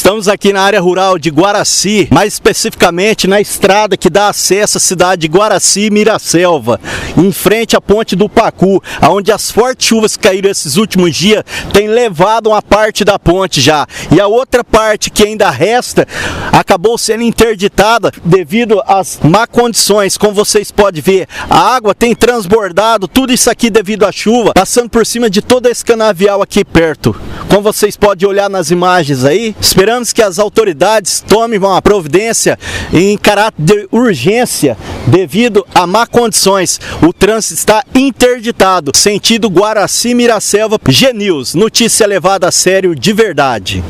Estamos aqui na área rural de Guaraci, mais especificamente na estrada que dá acesso à cidade de Guaraci e Miraselva, em frente à ponte do Pacu, onde as fortes chuvas que caíram esses últimos dias têm levado uma parte da ponte já. E a outra parte que ainda resta acabou sendo interditada devido às má condições. Como vocês podem ver, a água tem transbordado, tudo isso aqui devido à chuva, passando por cima de todo esse canavial aqui perto. Como vocês podem olhar nas imagens aí, esperamos que as autoridades tomem uma providência em caráter de urgência devido a má condições. O trânsito está interditado, sentido Guaraci Miraselva. G-News, notícia levada a sério de verdade.